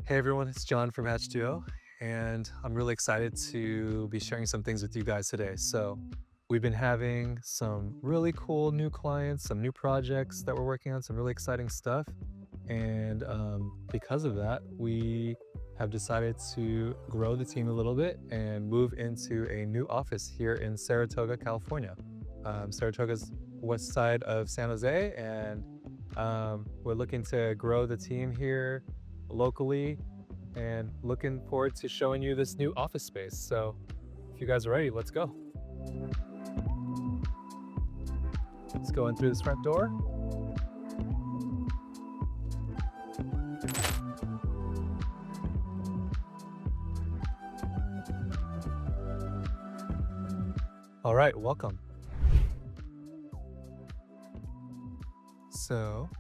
Hey everyone, it's John from Hatch Duo, and I'm really excited to be sharing some things with you guys today. So, we've been having some really cool new clients, some new projects that we're working on, some really exciting stuff. And because of that, we have decided to grow the team a little bit and move into a new office here in Saratoga, California. Saratoga's west side of San Jose, and we're looking to grow the team here locally and looking forward to showing you this new office space. So if you guys are ready, let's go. Let's go in through this front door. All right, welcome. So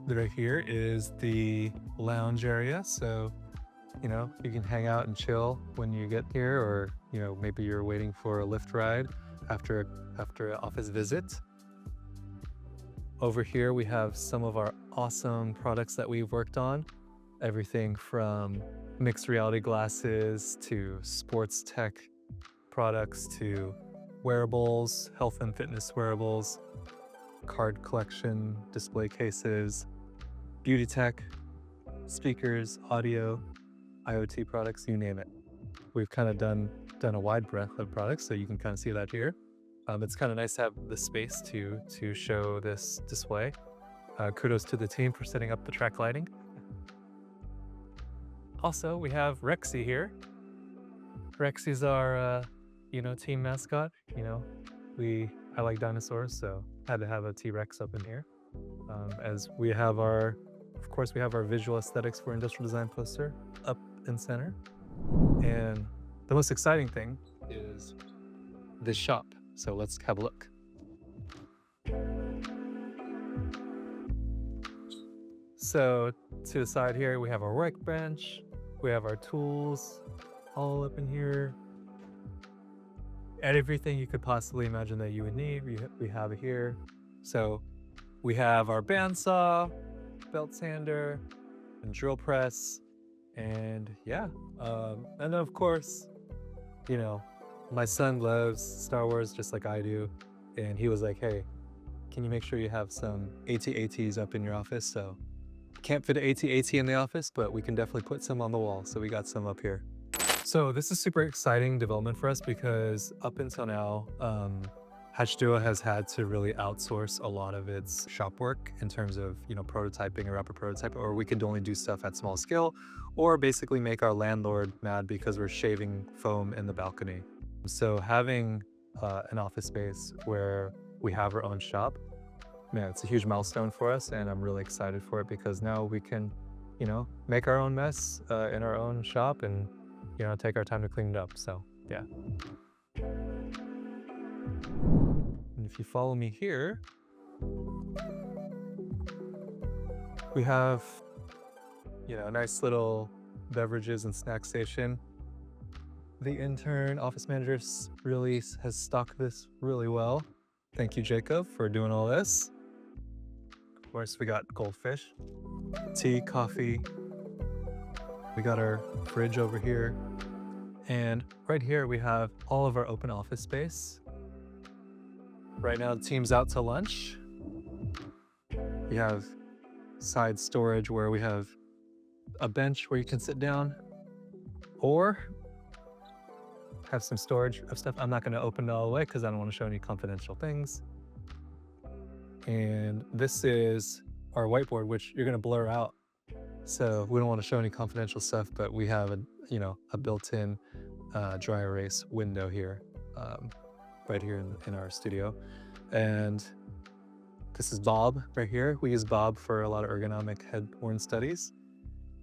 right here is the lounge area. So, you can hang out and chill when you get here, or, maybe you're waiting for a Lyft ride after an office visit. Over here, we have some of our awesome products that we've worked on. Everything from mixed reality glasses to sports tech products to wearables, health and fitness wearables, card collection, display cases, beauty tech, speakers, audio, IoT products, you name it. We've kind of done a wide breadth of products, so you can kind of see that here. It's kind of nice to have the space to show this display. Kudos to the team for setting up the track lighting. Also, we have Rexy here. Rexy's our team mascot. I like dinosaurs, so had to have a T-Rex up in here. As we have of course, we have our visual aesthetics for industrial design poster up in center. And the most exciting thing is this shop. So let's have a look. So to the side here, we have our workbench, we have our tools all up in here. And everything you could possibly imagine that you would need, we have it here. So we have our bandsaw, belt sander, and drill press, and yeah. And then of course, my son loves Star Wars just like I do, and he was like, "Hey, can you make sure you have some AT-ATs up in your office?" So can't fit an AT-AT in the office, but we can definitely put some on the wall. So we got some up here. So this is super exciting development for us because up until now, Hatch has had to really outsource a lot of its shop work in terms of, prototyping or rapid prototype, or we could only do stuff at small scale, or basically make our landlord mad because we're shaving foam in the balcony. So having an office space where we have our own shop, man, it's a huge milestone for us, and I'm really excited for it because now we can, make our own mess in our own shop and, take our time to clean it up. So yeah. And if you follow me here, we have, a nice little beverages and snack station. The intern office manager really has stocked this really well. Thank you, Jacob, for doing all this. Of course, we got goldfish, tea, coffee. We got our fridge over here. And right here, we have all of our open office space. Right now, the team's out to lunch. We have side storage where we have a bench where you can sit down, or have some storage of stuff. I'm not going to open it all the way because I don't want to show any confidential things. And this is our whiteboard, which you're going to blur out. So we don't want to show any confidential stuff, but we have a built-in dry erase window here, right here in our studio. And this is Bob right here. We use Bob for a lot of ergonomic head-worn studies.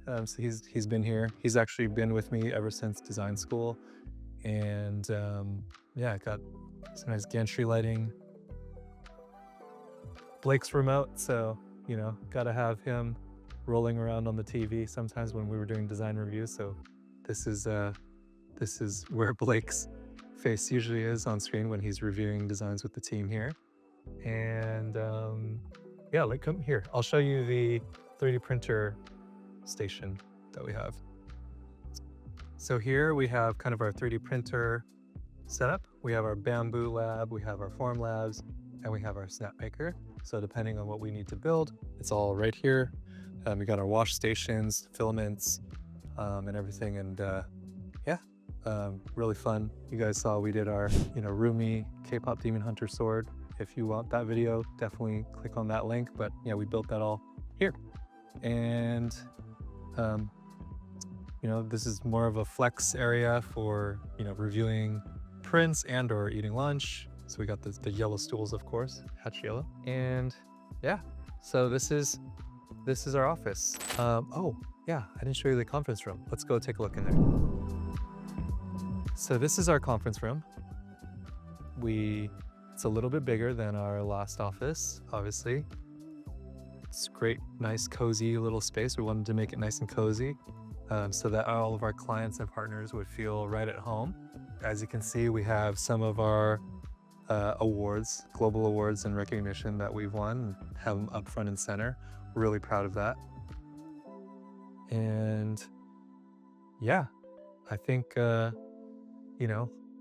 So he's been here. He's actually been with me ever since design school. And yeah, got some nice gantry lighting. Blake's remote, so gotta have him rolling around on the TV sometimes when we were doing design reviews. So this is where Blake's face usually is on screen when he's reviewing designs with the team here. And yeah, come here. I'll show you the 3D printer station. that we have. So here we have kind of our 3D printer setup. We have our bamboo lab, we have our form labs, and we have our snap maker. So depending on what we need to build, it's all right here. We got our wash stations, filaments, and everything. And yeah, really fun. You guys saw we did our, Rumi K-pop Demon Hunter sword. If you want that video, definitely click on that link. But yeah, we built that all here. And this is more of a flex area for, reviewing prints and or eating lunch. So we got the yellow stools, of course, hatch yellow. And yeah, so this is our office. Oh yeah, I didn't show you the conference room. Let's go take a look in there. So this is our conference room. It's a little bit bigger than our last office, obviously. It's great, nice, cozy little space. We wanted to make it nice and cozy so that all of our clients and partners would feel right at home. As you can see, we have some of our awards, global awards and recognition that we've won, have them up front and center. Really proud of that. And yeah, I think,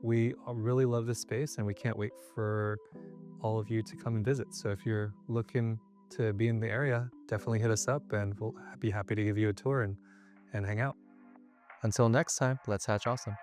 we really love this space and we can't wait for all of you to come and visit. So if you're looking to be in the area, definitely hit us up and we'll be happy to give you a tour and hang out. Until next time, let's hatch awesome.